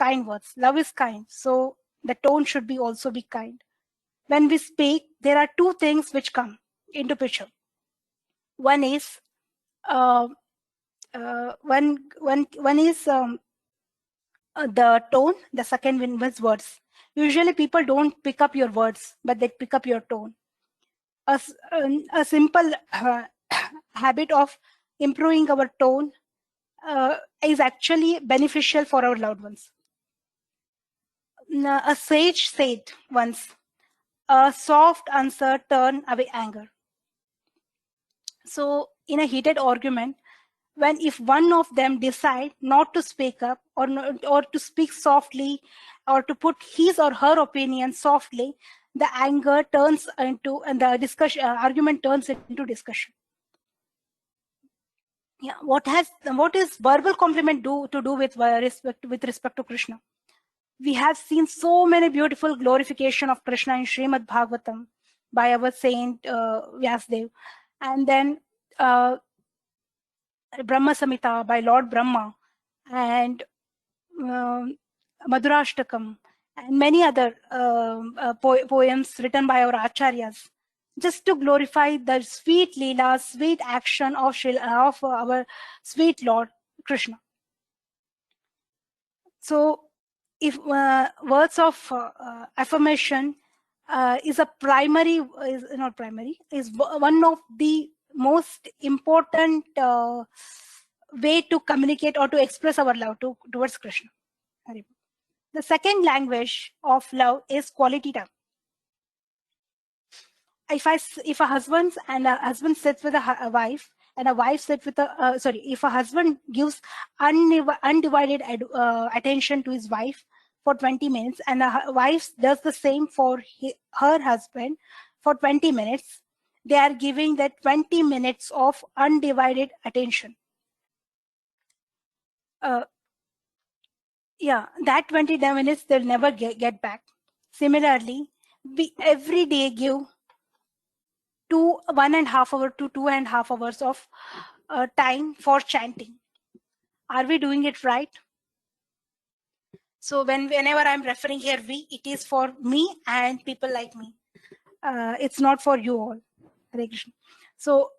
kind words. Love is kind, so the tone should be also be kind. When we speak, there are two things which come into picture. One is one is the tone. The second one was words. Usually people don't pick up your words, but they pick up your tone. A simple habit of improving our tone is actually beneficial for our loved ones. A sage said once, a soft answer turn away anger. So in a heated argument, when if one of them decide not to speak up or to speak softly or to put his or her opinion softly, the anger turns into, and the discussion argument turns into discussion. Yeah, what is verbal compliment do with respect to Krishna? We have seen so many beautiful glorification of Krishna in Srimad Bhagavatam by our saint Vyasdev, and then Brahma Samhita by Lord Brahma, and Madhurashtakam, and many other poems written by our acharyas, just to glorify the sweet leela, sweet action of our sweet Lord Krishna. So, if words of affirmation is one of the most important way to communicate or to express our love towards Krishna. The second language of love is quality time. If a husband sits with a wife, and a wife sits with if a husband gives undivided attention to his wife for 20 minutes, and a wife does the same for her husband for 20 minutes, they are giving that 20 minutes of undivided attention. That 20 minutes they'll never get back. Similarly, we every day give 1.5 hours to 2.5 hours of time for chanting. Are we doing it right? So whenever I'm referring here we, it is for me and people like me. It's not for you all. Hare Krishna. So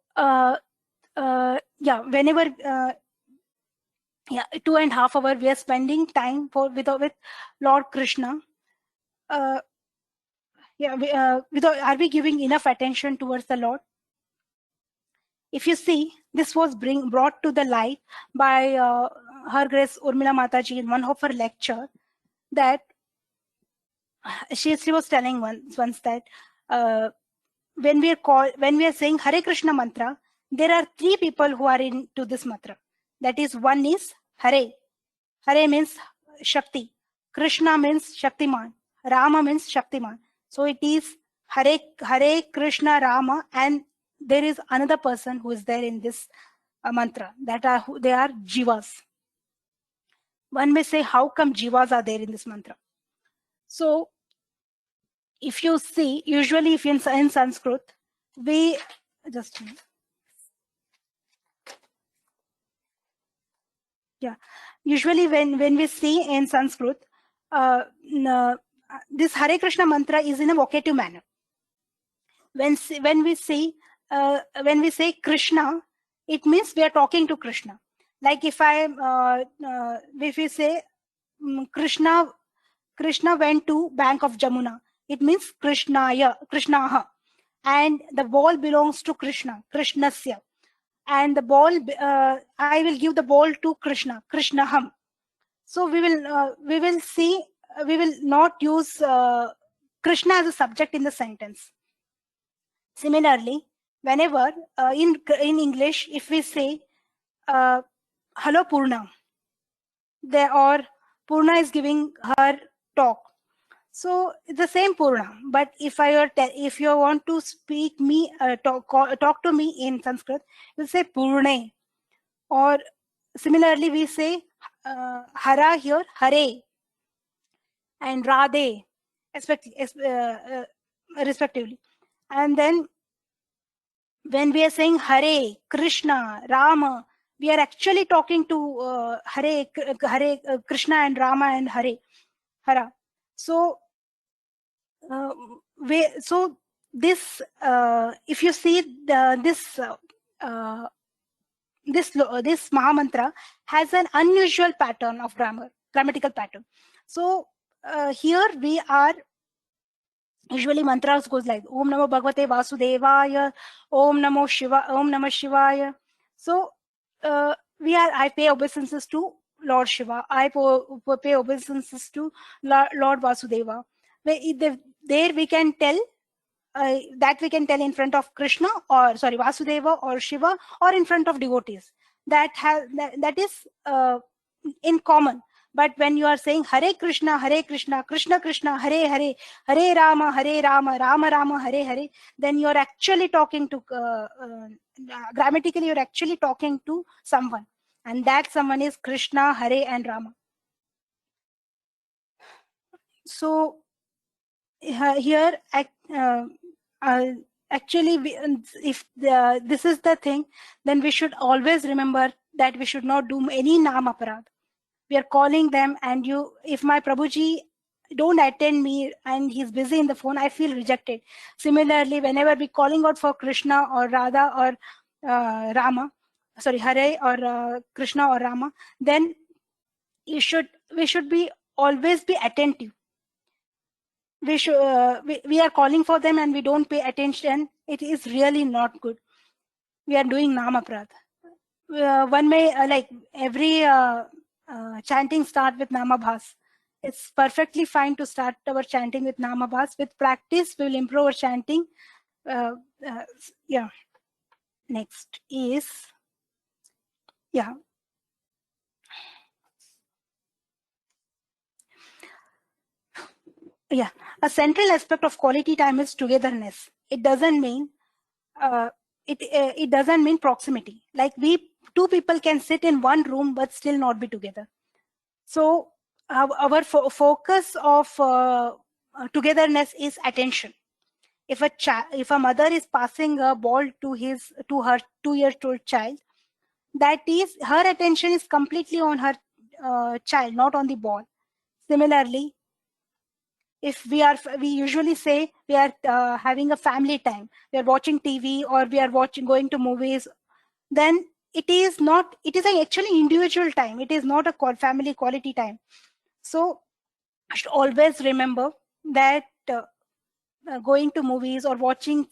whenever 2.5 hours we are spending time with Lord Krishna. Are we giving enough attention towards the Lord? If you see, this was brought to the light by Her Grace Urmila Mataji in one of her lecture, that she was telling once that when we are saying Hare Krishna mantra, there are three people who are into this mantra. That is, one is Hare. Hare means Shakti. Krishna means Shaktiman. Rama means Shaktiman. So it is Hare Krishna Rama, and there is another person who is there in this mantra. They are jivas. One may say, how come jivas are there in this mantra? So if you see, usually if in Sanskrit, we just usually when we see in Sanskrit, this Hare Krishna mantra is in a vocative manner. When we say Krishna, it means we are talking to Krishna. Like if we say Krishna went to bank of Jamuna, it means Krishnaha, and the ball belongs to Krishna, Krishnasya, and the ball I will give the ball to Krishna, Krishnaham. So we will see, we will not use Krishna as a subject in the sentence. Similarly, whenever in English, if we say hello Purna, or Purna is giving her talk, so it's the same Purna. But if you want to speak me, talk to me in Sanskrit, you say Purne. Or similarly, we say Hara here, Hare, and Radhe, respectively. And then when we are saying Hare, Krishna, Rama, we are actually talking to Hare Krishna and Rama and Hara. So so this if you see this Mahamantra has an unusual pattern of grammatical pattern. So here we are, usually mantras goes like Om Namo Bhagavate Vasudevaya, Om Namah Shivaya. So I pay obeisances to Lord Shiva. I pay obeisances to Lord Vasudeva. There we can tell that we can tell in front of Krishna, or sorry, Vasudeva or Shiva, or in front of devotees. That is in common. But when you are saying Hare Krishna, Krishna Krishna, Hare Hare, Hare Rama, Rama Rama, Hare Hare, then you are actually talking to grammatically you are actually talking to someone, and that someone is Krishna, Hare, and Rama. So here actually if this is the thing, then we should always remember that we should not do any naam aparad. We are calling them, and if my Prabhuji don't attend me and he's busy in the phone, I feel rejected. Similarly, whenever we calling out for Krishna or Radha or Rama, sorry, Hare or Krishna or Rama, then we should be always be attentive. We are calling for them and we don't pay attention. It is really not good. We are doing naam aparad. One may like every chanting start with namabhas. It's perfectly fine to start our chanting with namabhas. With practice, we will improve our chanting. Yeah. Next is, yeah. Yeah. A central aspect of quality time is togetherness. It doesn't mean it doesn't mean proximity. Like two people can sit in one room but still not be together. So our focus of togetherness is attention. If a mother is passing a ball to her 2-year-old child, that is, her attention is completely on her child, not on the ball. Similarly, if we usually say we are having a family time, we are watching TV or we are going to movies, then it is actually individual time. It is not a family quality time. So I should always remember that going to movies or watching,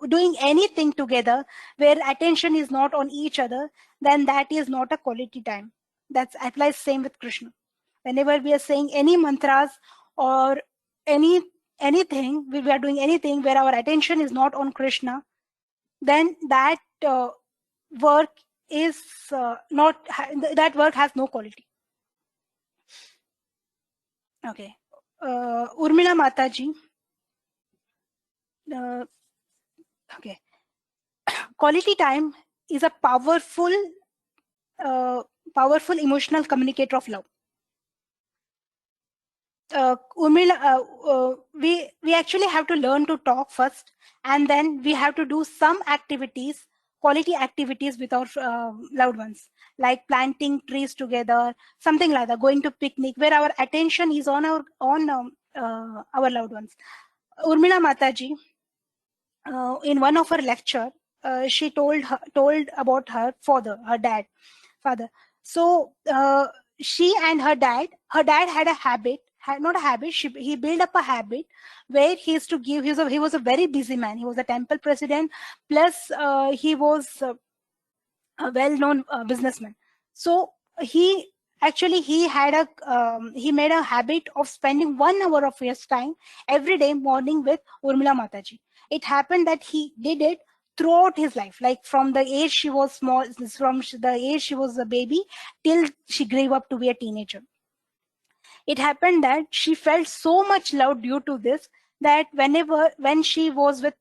doing anything together where attention is not on each other, then that is not a quality time. That applies same with Krishna. Whenever we are saying any mantras or anything, we are doing anything where our attention is not on Krishna, then that work is that work has no quality. Okay. Urmila Mataji. Okay. Quality time is a powerful emotional communicator of love. Urmila, we actually have to learn to talk first, and then we have to do some activities, quality activities with our loved ones, like planting trees together, something like that, going to picnic, where our attention is on our loved ones. Urmila Mataji, in one of her lecture, she told about her father. So she and her dad had a habit, he built up a habit where he used to give, he was a very busy man. He was a temple president, plus he was a well-known businessman. So he made a habit of spending 1 hour of his time every day morning with Urmila Mataji. It happened that he did it throughout his life, like from the age she was small, from the age she was a baby till she grew up to be a teenager. It happened that she felt so much love due to this, that when she was with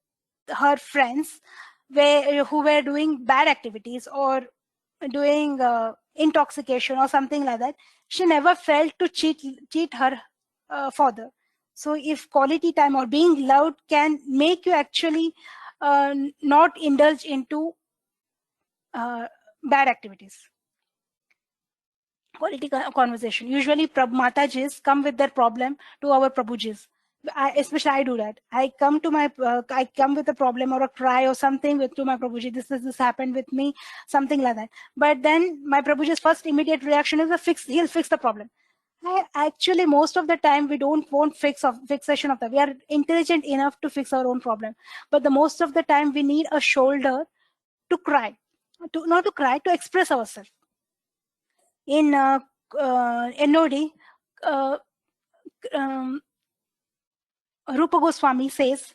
her friends who were doing bad activities or doing intoxication or something like that, she never felt to cheat her father. So if quality time or being loved can make you actually not indulge into bad activities. Quality conversation. Usually Matajis come with their problem to our Prabhujis. Especially I do that. I come with a problem or a cry or something to my Prabhuji. This happened with me, something like that. But then my Prabhuji's first immediate reaction is he'll fix the problem. Actually, most of the time we don't want fixation of that. We are intelligent enough to fix our own problem, but the most of the time we need a shoulder to cry, to express ourselves. In NOD, Rupa Goswami says,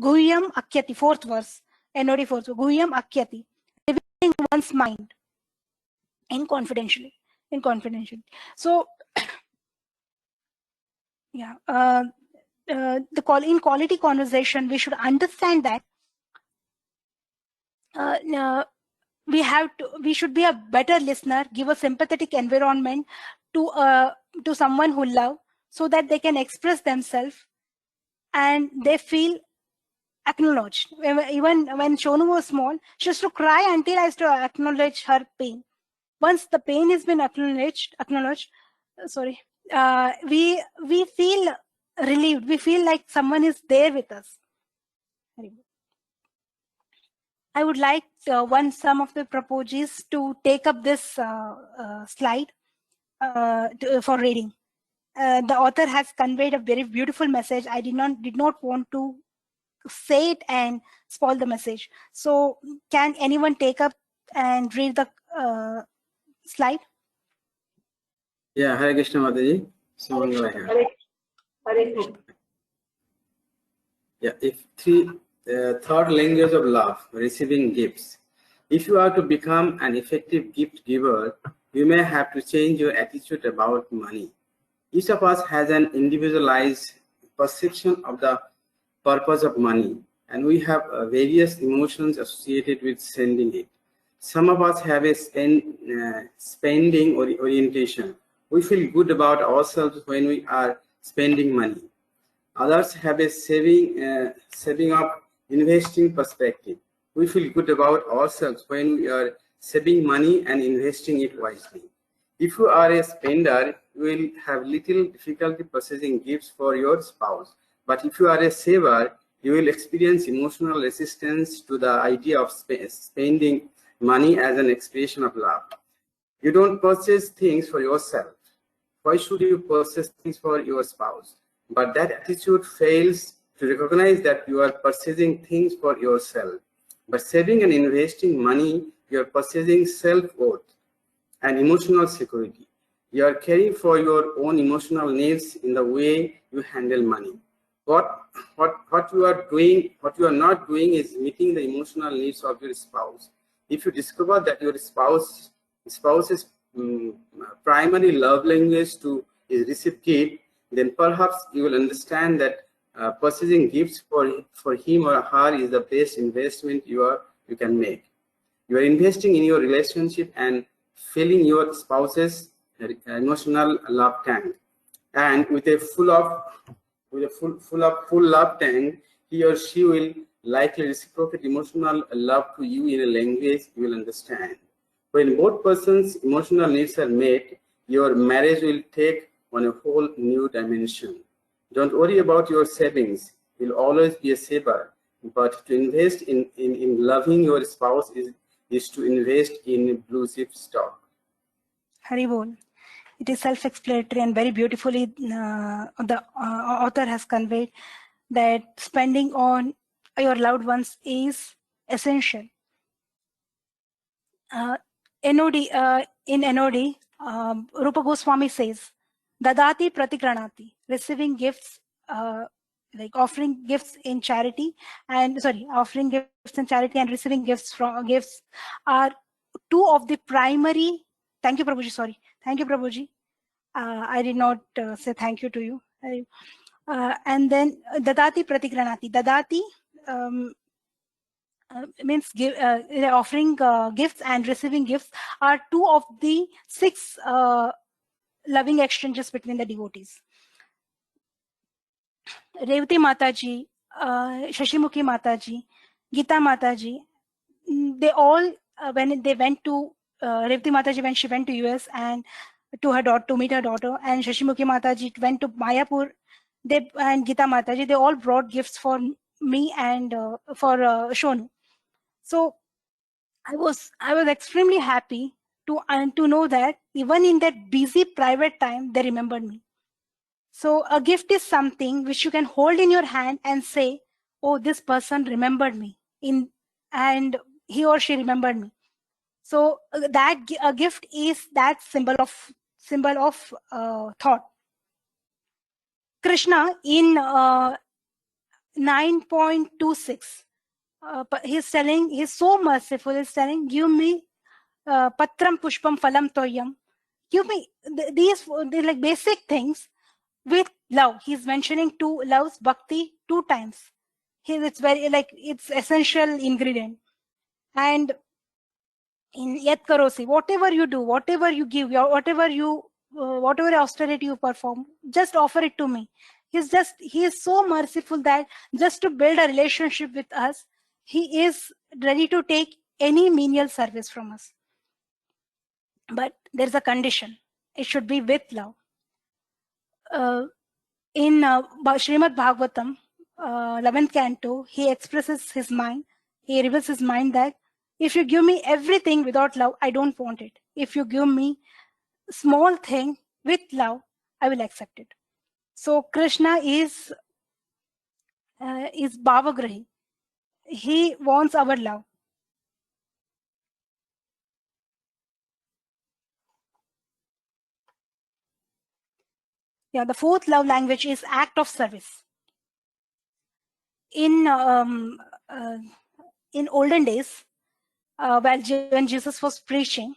Guhyam Akyati, fourth verse, NOD fourth, Guhyam Akyati, revealing one's mind in confidentially. So, yeah, in quality conversation, we should understand that we should be a better listener, give a sympathetic environment to someone who love, so that they can express themselves and they feel acknowledged. Even when Shonu was small, she used to cry until I used to acknowledge her pain. Once the pain has been acknowledged, we feel relieved. We feel like someone is there with us. I would like some of the proposers to take up this slide for reading. The author has conveyed a very beautiful message. I did not want to say it and spoil the message. So can anyone take up and read the slide? Yeah, Hare Krishna Mataji. Someone go ahead. Yeah, third language of love, receiving gifts. If you are to become an effective gift giver, you may have to change your attitude about money. Each of us has an individualized perception of the purpose of money, and we have various emotions associated with sending it. Some of us have a spending orientation. We feel good about ourselves when we are spending money. Others have a saving up, investing perspective. We feel good about ourselves when we are saving money and investing it wisely. If you are a spender, you will have little difficulty purchasing gifts for your spouse. But if you are a saver, you will experience emotional resistance to the idea of spending money as an expression of love. You don't purchase things for yourself. Why should you purchase things for your spouse? But that attitude fails to recognize that you are purchasing things for yourself. By saving and investing money, you are purchasing self-worth and emotional security. You are caring for your own emotional needs in the way you handle money. What you are not doing is meeting the emotional needs of your spouse. If you discover that your spouse's primary love language is receive gift, then perhaps you will understand that purchasing gifts for him or her is the best investment you can make. You are investing in your relationship and filling your spouse's emotional love tank. And with a full love tank, he or she will likely reciprocate emotional love to you in a language you will understand. When both persons' emotional needs are met, your marriage will take on a whole new dimension. Don't worry about your savings. You'll always be a saver. But to invest in loving your spouse is to invest in blue chip stock. Haribol. It is self-explanatory and very beautifully the author has conveyed that spending on your loved ones is essential. In NOD, Rupa Goswami says, Dadati pratikranati, receiving gifts, like offering gifts in charity, offering gifts in charity and receiving gifts are two of the primary. Thank you, Prabhuji. Sorry. Thank you, Prabhuji. I did not say thank you to you. And then Dadati pratikranati. Dadati means offering gifts and receiving gifts are two of the 6 loving exchanges between the devotees. Revati Mataji, Shashimukhi Mataji, Gita Mataji, they all when they went to Revati Mataji, when she went to US and to her daughter, to meet her daughter, and Shashimukhi Mataji went to Mayapur, and Gita Mataji, they all brought gifts for me and for Shonu. So I was extremely happy to know that even in that busy private time, they remembered me. So a gift is something which you can hold in your hand and say, "Oh, this person remembered me," and he or she remembered me. So that a gift is that symbol of thought. Krishna in 9.26, he's telling, he's so merciful. He's telling, "Give me patram pushpam phalam toyam." Give me these like basic things with love. He's mentioning two loves, bhakti, 2 times. It's very like it's essential ingredient. And in yet karosi, whatever you do, whatever you give, whatever austerity you perform, just offer it to me. He is so merciful that just to build a relationship with us, he is ready to take any menial service from us. But there's a condition. It should be with love. In Srimad Bhagavatam, 11th canto, he expresses his mind. He reveals his mind that if you give me everything without love, I don't want it. If you give me small thing with love, I will accept it. So Krishna is Bhavagrahi. He wants our love. Yeah, the fourth love language is act of service. In olden days, when Jesus was preaching,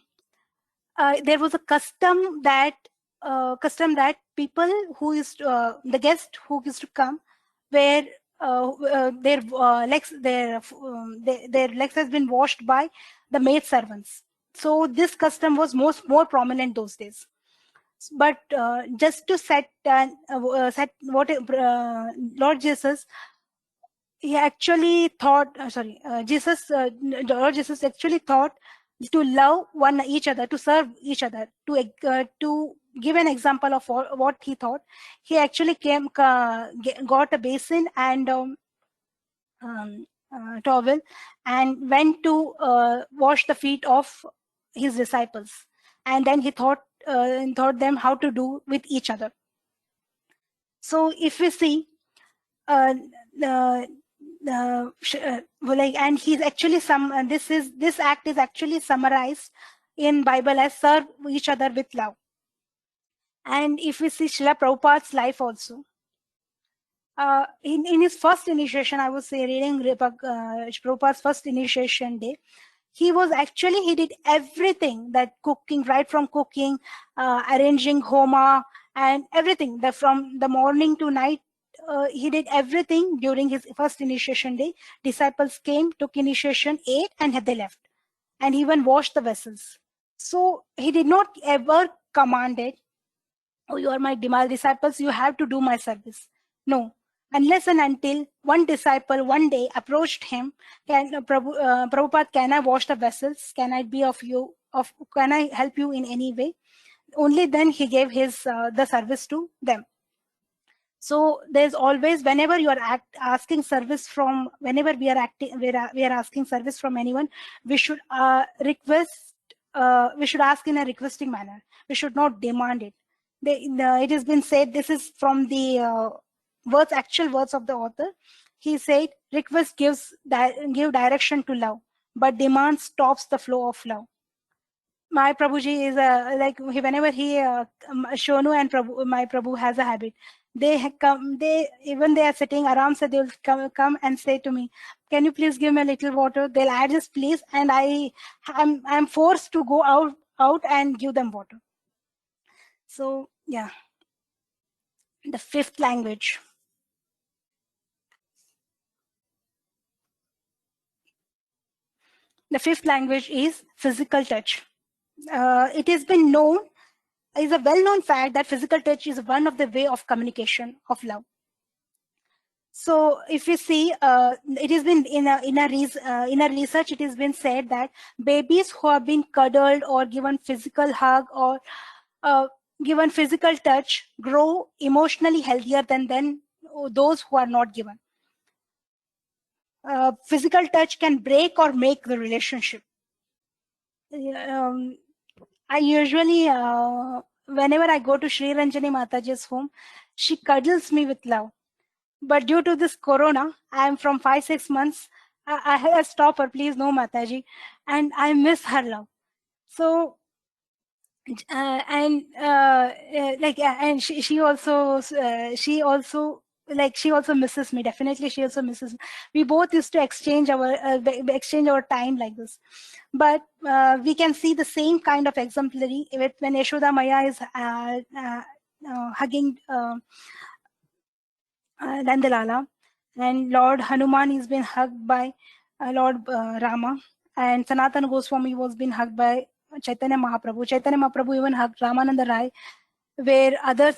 there was a custom that people who used the guest who used to come, where their legs has been washed by the maid servants. So this custom was more prominent those days. But just to set what Lord Jesus, he actually thought, Lord Jesus actually thought to love each other, to serve each other, to give an example of what he thought. He actually got a basin and towel and went to wash the feet of his disciples, and then he taught them how to do with each other. So if we see and he's actually this act is actually summarized in Bible as serve each other with love. And if we see Srila Prabhupada's life also, in his first initiation, I was reading Prabhupada's first initiation day, he did everything, that cooking, right from cooking, arranging homa and everything, from the morning to night. He did everything during his first initiation day. Disciples came, took initiation, ate, and they left. And he even washed the vessels. So he did not ever commanded, "Oh, you are my disciples, you have to do my service." No, unless and until one disciple one day approached him, Prabhupada, can I wash the vessels? Can I help you in any way? Only then he gave the service to them. So there's always, whenever you are asking service from, whenever we are asking service from anyone, we should request. We should ask in a requesting manner. We should not demand it. It has been said. This is from the actual words of the author. He said, "Request give direction to love, but demand stops the flow of love." My Prabhuji is whenever he Shonu and my Prabhu has a habit. They are sitting around, so they'll come and say to me, "Can you please give me a little water?" They'll add this please, and I'm forced to go out and give them water. So yeah, the fifth language. The fifth language is physical touch. It has been known, is a well-known fact that physical touch is one of the way of communication of love. So if you see, it has been in a research, it has been said that babies who have been cuddled or given physical hug or uh, given physical touch grow emotionally healthier than those who are not given. Physical touch can break or make the relationship. I usually, whenever I go to Sri Ranjani Mataji's home, she cuddles me with love. But due to this corona, I am from 5-6 months. I had to stop her, please no Mataji, and I miss her love. So and she also she also misses me. Definitely she also misses me. We both used to exchange our time like this, but we can see the same kind of exemplary with when Yashoda Maya is hugging Nandalala, and Lord Hanuman is being hugged by Lord Rama, and Sanatana Goswami was being hugged by Chaitanya Mahaprabhu. Chaitanya Mahaprabhu even hugged Ramananda Rai, where other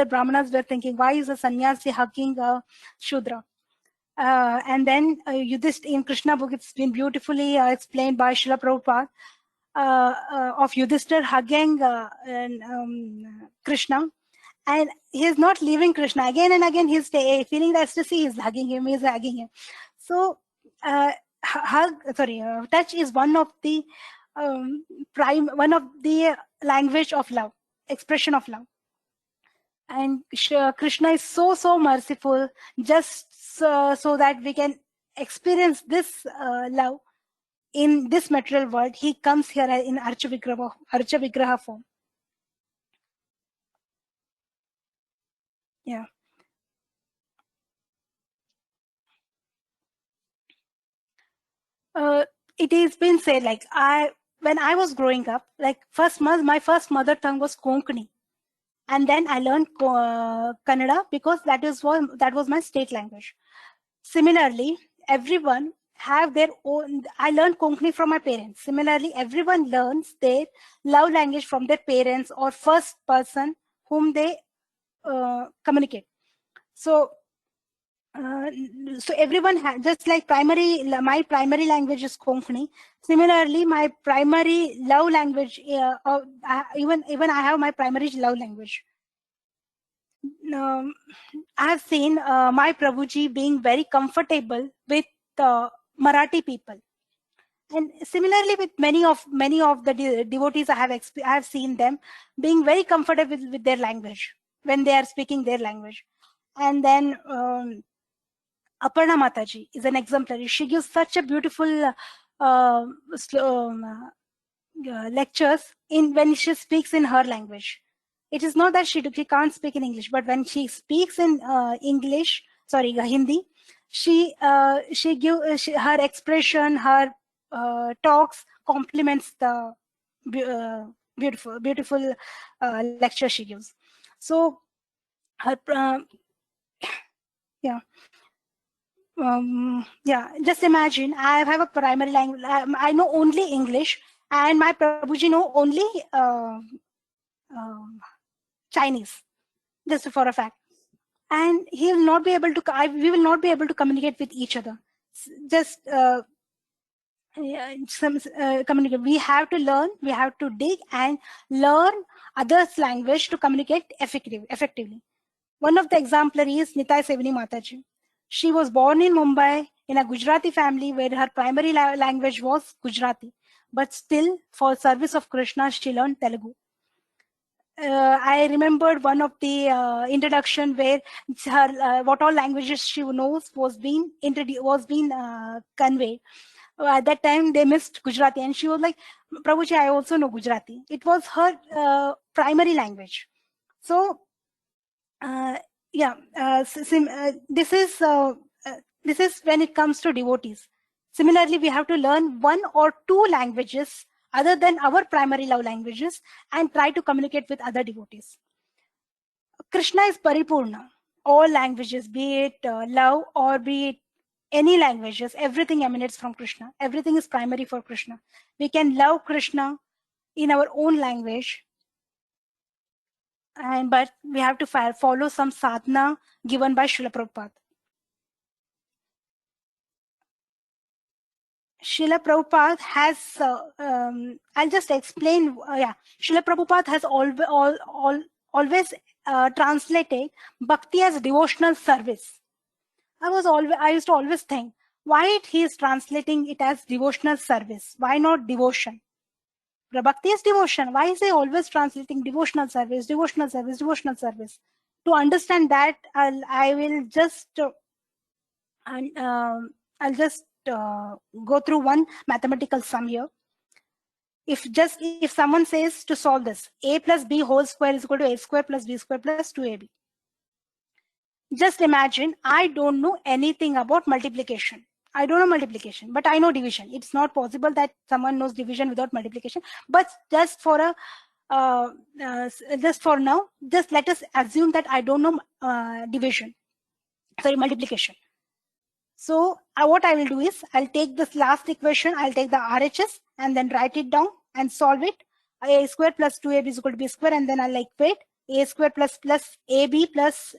Brahmanas were thinking, why is a sannyasi hugging a Shudra? And then in Krishna book, it's been beautifully explained by Srila Prabhupada of Yudhishthir hugging Krishna, and he's not leaving Krishna. Again and again, he's feeling the ecstasy. He's hugging him. So, touch is one of the language of love, expression of love. And Krishna is so merciful, just so that we can experience this love in this material world. He comes here in Archa Vigraha form. Yeah. It has been said, like when I was growing up, like my first mother tongue was Konkani, and then I learned Kannada because that was my state language. Similarly, everyone have their own. I learned Konkani from my parents. Similarly, everyone learns their love language from their parents or first person whom they communicate. So everyone has, just like my primary language is Konkani. Similarly, my primary love language, even I have my primary love language. I have seen my Prabhuji being very comfortable with Marathi people, and similarly with many of the devotees I have seen them being very comfortable with their language when they are speaking their language. And then Aparna Mataji is an exemplary. She gives such a beautiful lectures in when she speaks in her language. It is not that she can't speak in English, but when she speaks in Hindi, her expression, her talks complements the beautiful lecture she gives. So her just imagine I have a primary language. I know only English, and my Prabhuji know only Chinese, just for a fact. And he will not be able to. We will not be able to communicate with each other. Just communicate. We have to learn. We have to dig and learn others' language to communicate effectively. One of the exemplary is Nitai Sevani Mataji. She was born in Mumbai in a Gujarati family where her primary language was Gujarati. But still, for service of Krishna, she learned Telugu. I remembered one of the introduction where her what all languages she knows was being conveyed. At that time, they missed Gujarati, and she was like, "Prabhuji, I also know Gujarati." It was her primary language. So this is when it comes to devotees. Similarly, we have to learn one or two languages other than our primary love languages and try to communicate with other devotees. Krishna is Paripurna. All languages, be it love or be it any languages, everything emanates from Krishna. Everything is primary for Krishna. We can love Krishna in our own language, but we have to follow some sadhana given by Srila Prabhupada. Srila Prabhupada has, I'll just explain. Srila Prabhupada has always translated bhakti as devotional service. I used to always think, why he is translating it as devotional service? Why not devotion? The bhakti is devotion. Why is he always translating devotional service, devotional service, devotional service? To understand that, I'll just go through one mathematical sum here. If someone says to solve this, a plus b whole square is equal to a square plus b square plus 2ab. Just imagine, I don't know anything about multiplication. I don't know multiplication, but I know division. It's not possible that someone knows division without multiplication. But just for now, just let us assume that I don't know multiplication. So what I will do is, I'll take this last equation, I'll take the RHS and then write it down and solve it. A square plus 2ab is equal to b square, and then I'll equate a square plus ab plus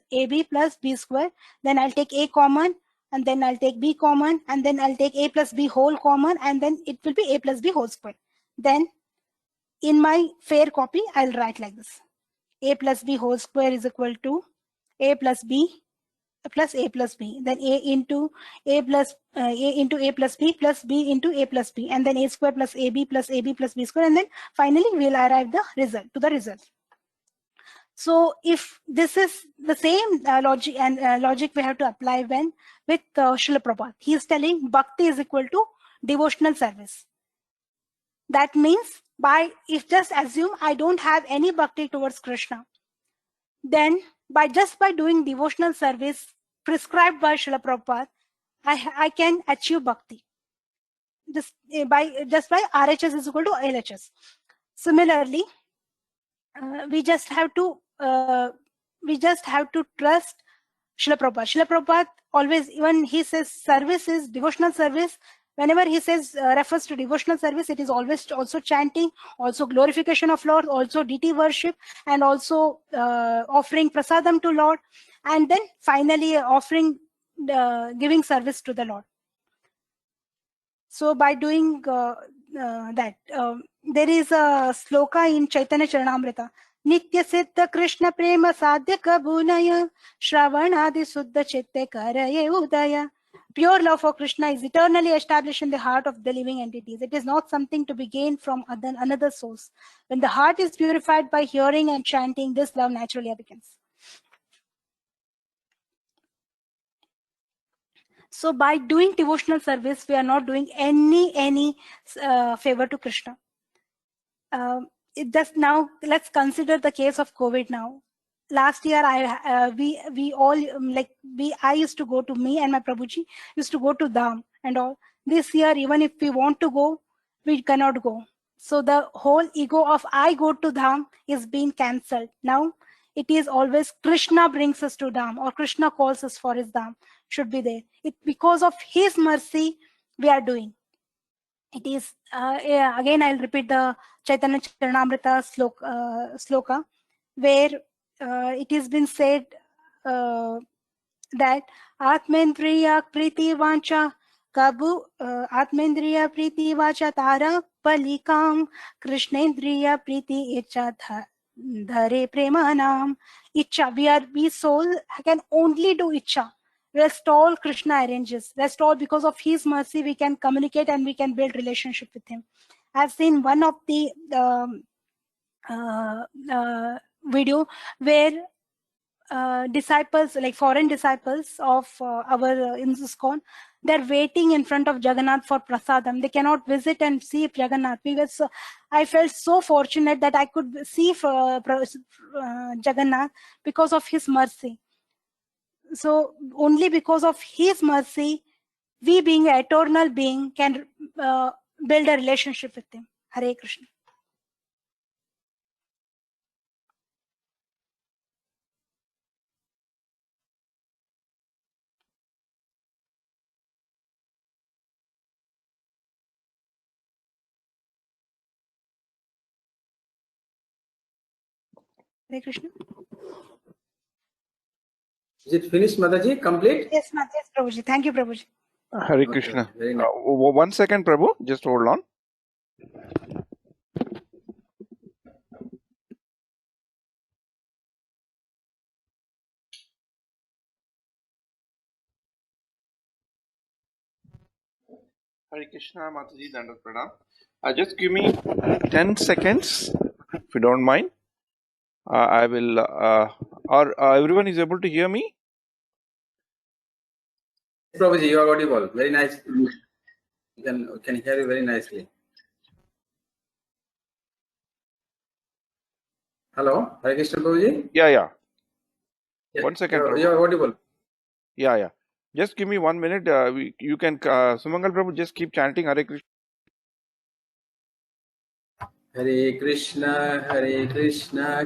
b square. Then I'll take a common, and then I'll take b common, and then I'll take a plus b whole common, and then it will be a plus b whole square. Then in my fair copy, I'll write like this: a plus b whole square is equal to a plus b plus a plus b, then a into a plus b plus b into a plus b, and then a square plus ab plus b square, and then finally we'll arrive the result. So if this is the same logic we have to apply with Srila Prabhupada. He is telling bhakti is equal to devotional service. That means, if just assume I don't have any bhakti towards Krishna, then by doing devotional service prescribed by Srila Prabhupada, I can achieve bhakti. Just by RHS is equal to LHS. Similarly, we just have to trust Srila Prabhupada. Srila Prabhupada always, even he says service is devotional service. Whenever he says refers to devotional service, it is always also chanting, also glorification of Lord, also deity worship, and also offering prasadam to Lord, and then finally giving service to the Lord. So by doing that, there is a sloka in Chaitanya Charanamrita. Nitya Siddha Krishna Prema Sadhya Kabunaya Shravanadi Suddha Chitte Karaye Udaya. Pure love for Krishna is eternally established in the heart of the living entities. It is not something to be gained from another source. When the heart is purified by hearing and chanting, this love naturally awakens. So by doing devotional service, we are not doing any favor to Krishna. Now let's consider the case of COVID now. Last year, I used to go to, me and my Prabhuji used to go to Dham and all. This year, even if we want to go, we cannot go. So the whole ego of I go to Dham is being cancelled. Now it is always Krishna brings us to Dham, or Krishna calls us for his Dham should be there. Because of his mercy, we are doing. It is, again, I'll repeat the Chaitanya Charanamrita sloka, where it has been said that Atmendriya Priti Vancha Kabu Atmendriya Priti Vacha Tara Palikam Krishnendriya Priti Icha Dhare Premanam. Icha, we soul can only do Icha. Rest all Krishna arranges. Rest all, because of his mercy, we can communicate and we can build relationship with him. I've seen one of the video where disciples, like foreign disciples of our ISKCON, they're waiting in front of Jagannath for prasadam. They cannot visit and see Jagannath. I felt so fortunate that I could see Jagannath because of his mercy. So only because of his mercy, we being an eternal being can build a relationship with him. Hare Krishna. Hare Krishna. Is it finished, Mataji? Complete? Yes, Prabhuji. Thank you, Prabhuji. Hare Okay, Krishna. okay, very nice. 1 second, Prabhu. Just hold on. Hare Krishna, Mataji, Dandat Pranam. Just give me 10 seconds, if you don't mind. I will. Everyone is able to hear me? Prabhuji, you are audible. Very nice. Can hear you very nicely. Hello, Hare Krishna Prabhuji. Yeah. Yeah, 1 second, you Prabhu. are audible. Yeah. Just give me 1 minute. You can, Sumangal Prabhu, just keep chanting Hare Krishna. Hare Krishna,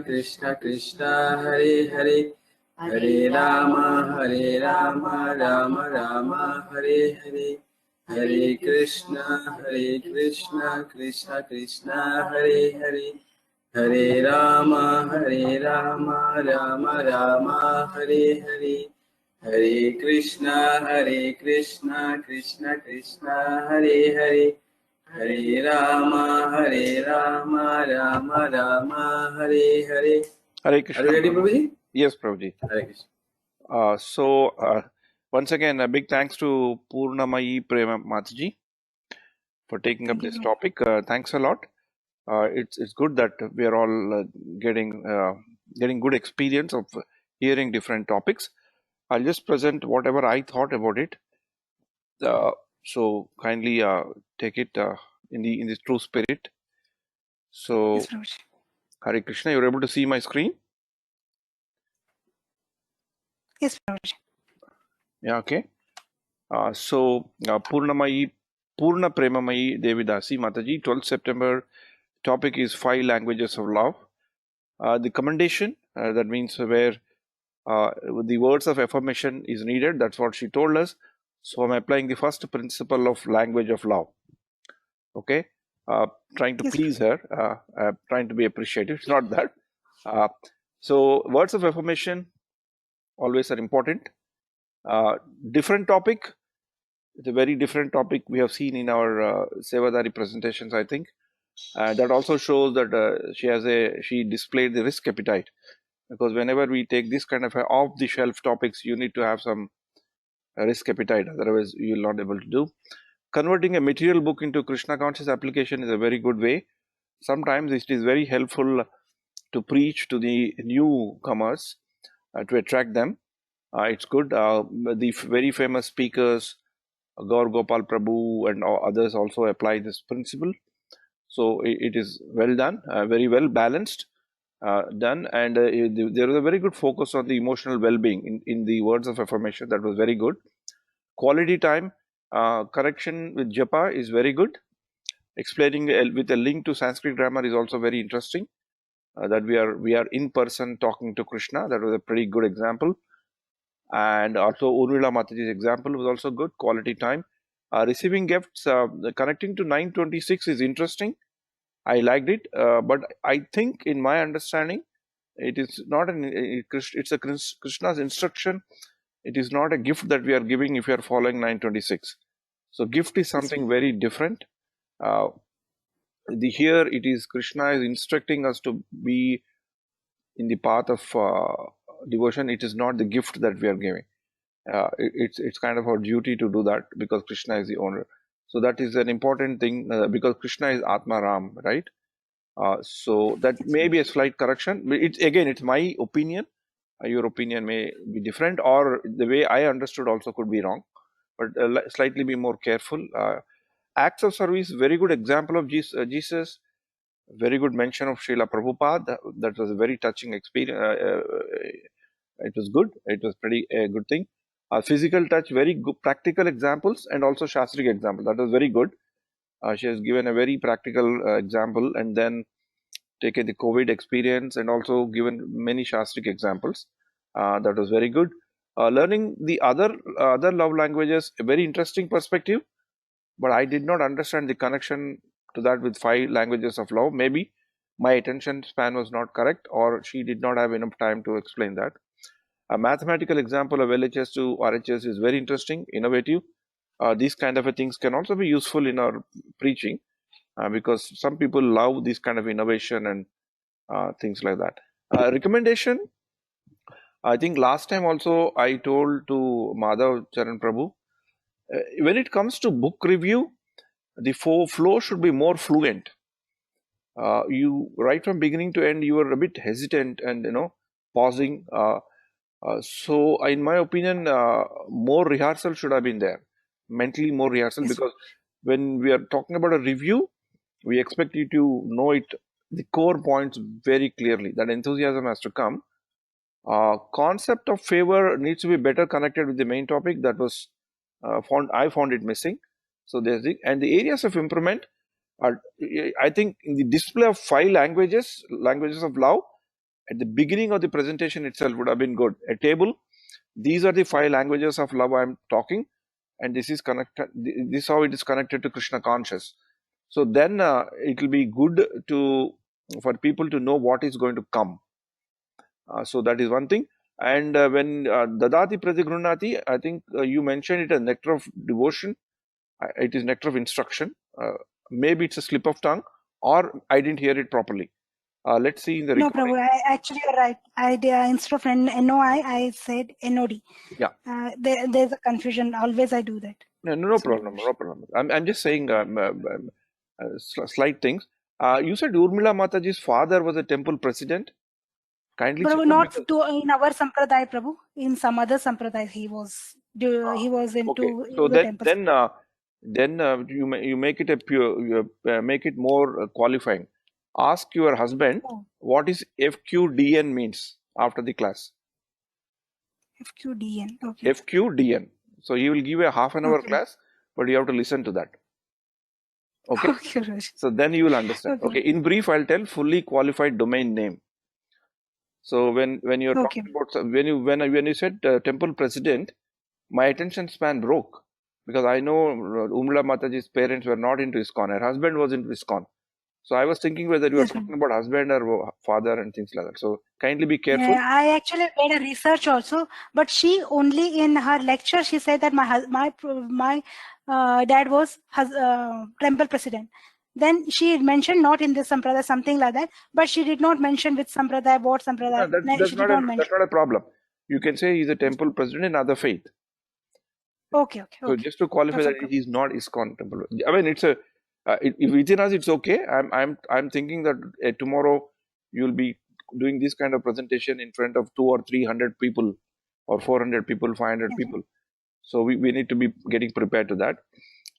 Krishna Krishna, Hare Hare, Hare Rama, Rama Rama, Hare Hare, Hare Krishna, Krishna Krishna, Hare Hare, Hare Rama, Rama Rama, Hare Hare, Hare Krishna, Krishna Krishna, Hare Hare. Hare Rama, Rama Rama, Hare Hare. Hare Are Krishna, you ready, Prabhu. Prabhuji? Yes, Prabhuji. Hare Krishna. Once again, a big thanks to Purnamayi Prema Mataji for taking up Thank you, this Prabhu. topic. Thanks a lot. It's good that we are all getting good experience of hearing different topics. I'll just present whatever I thought about it. So kindly take it in the true spirit. So Yes, Prabhuji. Hare Krishna, you're able to see my screen? Yes, Prabhuji. Yeah, okay. Purnamayi, Purna Premamayi Devidasi Mataji, 12th September, topic is 5 languages of love. The commendation, that means where the words of affirmation is needed, that's what she told us. So I'm applying the first principle of language of love. Okay, trying to Yes, please her, trying to be appreciative. It's not that. So words of affirmation always are important. Different topic. It's a very different topic we have seen in our Sevadari presentations, I think. That also shows that she displayed the risk appetite, because whenever we take this kind of off-the-shelf topics, you need to have some risk appetite, otherwise you will not be able to do. Converting a material book into Krishna conscious application is a very good way. Sometimes it is very helpful to preach to the newcomers, to attract them. It's good. The very famous speakers, Gaur Gopal Prabhu and others also apply this principle. So it is well done, very well balanced, done, and there was a very good focus on the emotional well-being in the words of affirmation. That was very good. Quality time, correction with japa is very good. Explaining with a link to Sanskrit grammar is also very interesting. That we are in person talking to Krishna. That was a pretty good example. And also Urmila Mataji's example was also good. Quality time. Receiving gifts, connecting to 926 is interesting. I liked it, but I think in my understanding, it is not it's a Krishna's instruction. It is not a gift that we are giving if we are following 926. So gift is something very different. Here it is Krishna is instructing us to be in the path of devotion. It is not the gift that we are giving. It's kind of our duty to do that, because Krishna is the owner. So that is an important thing, because Krishna is Atma Ram, right? So that may be a slight correction. It's my opinion. Your opinion may be different, or the way I understood also could be wrong. But slightly be more careful. Acts of service, very good example of Jesus. Very good mention of Srila Prabhupada. That was a very touching experience. It was good. It was pretty good thing. Physical touch, very good practical examples, and also Shastric example. That was very good. She has given a very practical example, and then taken the COVID experience and also given many Shastric examples. That was very good. Learning the other love languages, a very interesting perspective, but I did not understand the connection to that with 5 languages of love. Maybe my attention span was not correct, or she did not have enough time to explain that. A mathematical example of LHS to RHS is very interesting, innovative. these kind of things can also be useful in our preaching, because some people love this kind of innovation and things like that. Recommendation, I think last time also I told to Madhav Charan Prabhu, when it comes to book review, the flow should be more fluent. You right from beginning to end, you were a bit hesitant and pausing. So in my opinion, more rehearsal should have been there, mentally more rehearsal, Yes. because when we are talking about a review, we expect you to know it, the core points very clearly. That enthusiasm has to come. Concept of favor needs to be better connected with the main topic. That was I found it missing. So there's and the areas of improvement are, I think, in the display of 5 languages of love at the beginning of the presentation itself would have been good. A table, these are the 5 languages of love I'm talking, and this is connected. This is how it is connected to Krishna conscious. So then it will be good for people to know what is going to come. So that is one thing. And when Dadati Pratigrunati, I think you mentioned it as nectar of devotion. It is nectar of instruction. Maybe it's a slip of tongue, or I didn't hear it properly. Let's see in the No, recording. Prabhu, actually you're right. I did, instead of NOI, I said NOD. Yeah. There's a confusion. Always I do that. No Sorry, problem. Prabhu. No problem. I'm just saying slight things. You said Urmila Mataji's father was a temple president. Kindly check Prabhu, up not because- in our sampradaya, Prabhu. In some other sampradaya, he was into okay. So the temples. then you make it a pure, make it more qualifying. Ask your husband Oh, what is FQDN means after the class. FQDN. Okay. FQDN. So he will give a half an hour Okay. class, but you have to listen to that. Okay. Okay, Raj. So then you will understand. Okay. Okay. In brief, I'll tell fully qualified domain name. So when you're Okay. talking about when you said temple president, my attention span broke, because I know Umla Mataji's parents were not into ISKCON. Her husband was into ISKCON. So I was thinking whether you were Yes, talking about husband or father and things like that. So kindly be careful. Yeah, I actually made a research also, but she only in her lecture she said that my dad was temple president. Then she mentioned not in this sampradaya something like that, but she did not mention which sampradaya, what No, sampradaya. She did not mention. that's not a problem. You can say he's a temple president in other faith. Okay. So just to qualify That's that okay. he's not ISKCON temple. I mean, it's a within us it's okay. I'm thinking that tomorrow you'll be doing this kind of presentation in front of 200 or 300 people, or 400 people, 500 Yes. people. So we need to be getting prepared to that.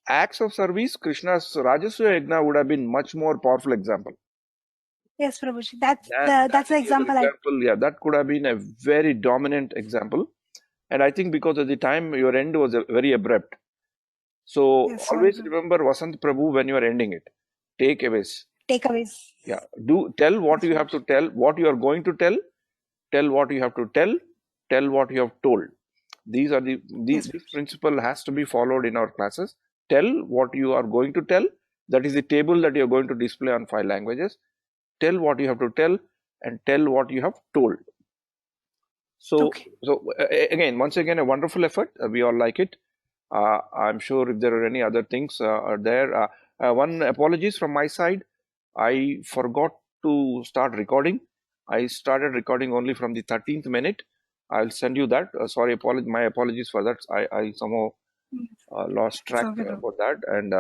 Acts of service, Krishna's Rajasuya Yagna would have been much more powerful example. Yes, Prabhuji. That's That the is the example. Yeah, that could have been a very dominant example. And I think because of the time your end was very abrupt. So Yes, sorry, always Prabhu. remember Vasant Prabhu when you are ending it. Takeaways. Takeaways. Yeah. Do tell what Yes, you have to tell, what you are going to tell what you have to tell what you have told. These are this principle has to be followed in our classes. Tell what you are going to tell. That is the table that you are going to display on 5 languages. Tell what you have to tell, and tell what you have told. So, Okay. again, once again, a wonderful effort. We all like it. I'm sure if there are any other things are there. One apologies from my side. I forgot to start recording. I started recording only from the 13th minute. I'll send you that. Sorry, my apologies for that. I somehow lost track okay, Prabhu. about that. And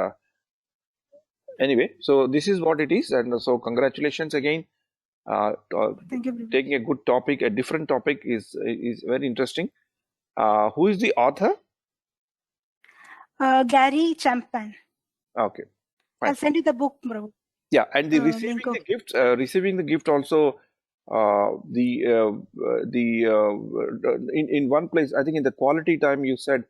anyway, so this is what it is. And so congratulations again. Thank you, Prabhu. Taking a good topic, a different topic is very interesting. Who is the author? Gary Champan. Okay, fine. I'll send you the book, Prabhu. Yeah, and the Link receiving the gift also. In one place, I think in the quality time, you said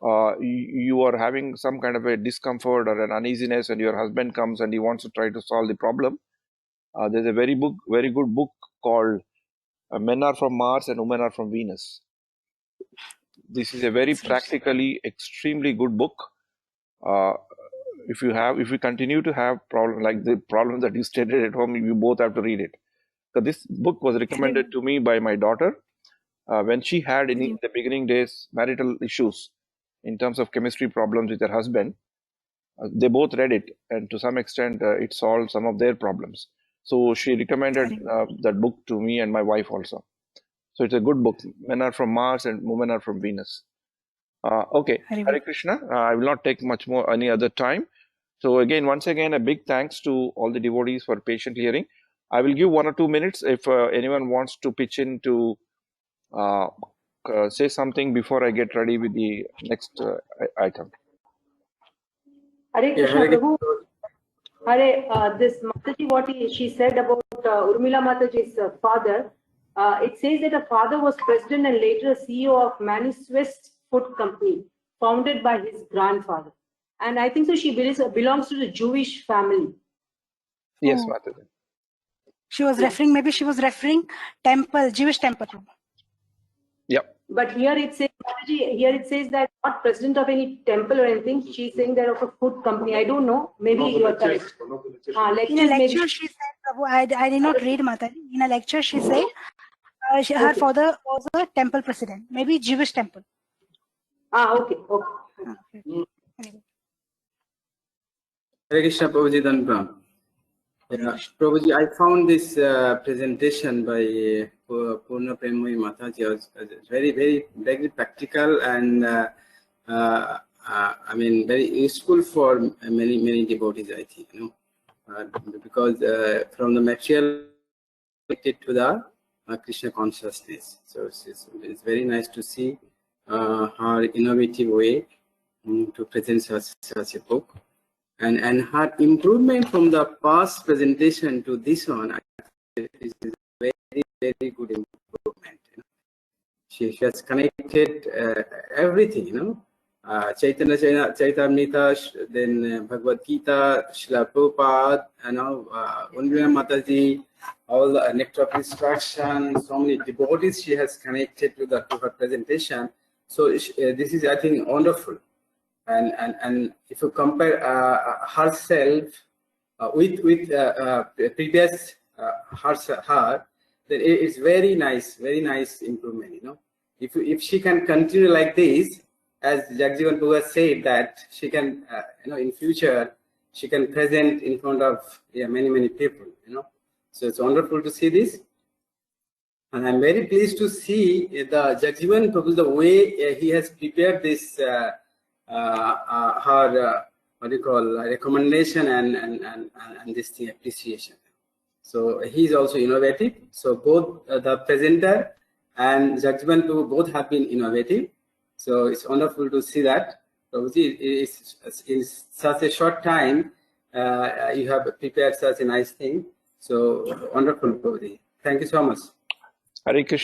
you are having some kind of a discomfort or an uneasiness, and your husband comes and he wants to try to solve the problem. There's a very good book called Men Are From Mars and Women Are From Venus. This is a very practically extremely good book. If you continue to have problem like the problem that you stated at home, you both have to read it. So this book was recommended to me by my daughter when she had in the beginning days marital issues. in terms of chemistry problems with her husband. They both read it, and to some extent, it solved some of their problems. So she recommended that book to me and my wife also. So it's a good book. Men are from Mars and women are from Venus. Okay, Hare Krishna. I will not take much more any other time. So again, once again, a big thanks to all the devotees for patiently hearing. I will give 1 or 2 minutes if anyone wants to pitch in to say something before I get ready with the next item. Hare Krishna, Prabhu. Hare, this Mataji, what she said about Urmila Mataji's father, it says that her father was president and later CEO of Manifest Food Company, founded by his grandfather. And I think so she belongs to the Jewish family. Yes, Mataji. She was referring, maybe she was referring temple, Jewish temple. Yep. But here it says, Mataji, here it says that not president of any temple or anything. She's saying that of a food company. I don't know. Maybe you are correct. In a lecture, she said, Prabhu, I did not read Mataji. In a lecture, she said her father was a temple president, maybe Jewish temple. Okay. Hare Krishna, Prabhuji Dhanpram. Prabhuji, I found this presentation by Purna Premmoyi Mataji was very practical and I mean very useful for many devotees, I think, because from the material related to the Krishna consciousness. So it's very nice to see her innovative way to present such a book. And her improvement from the past presentation to this one is very good improvement. She has connected everything, Chaitanya Charitamrita, then Bhagavad Gita, Srila Prabhupada, Urmila Mataji, all the nectar of instruction, so many devotees she has connected to her presentation. So this is, I think, wonderful. And if you compare herself with previous her, then it's very nice improvement. If she can continue like this, as Jagjivan Prabhu has said, that she can in future she can present in front of many people. So it's wonderful to see this. And I'm very pleased to see the Jagjivan Prabhu, the way he has prepared this her recommendation and this thing appreciation. So he's also innovative. So both the presenter and Jagjivan Prabhu both have been innovative. So it's wonderful to see that. Prabhuji, in such a short time, you have prepared such a nice thing. So wonderful, Prabhuji. Thank you so much. Hare Krishna.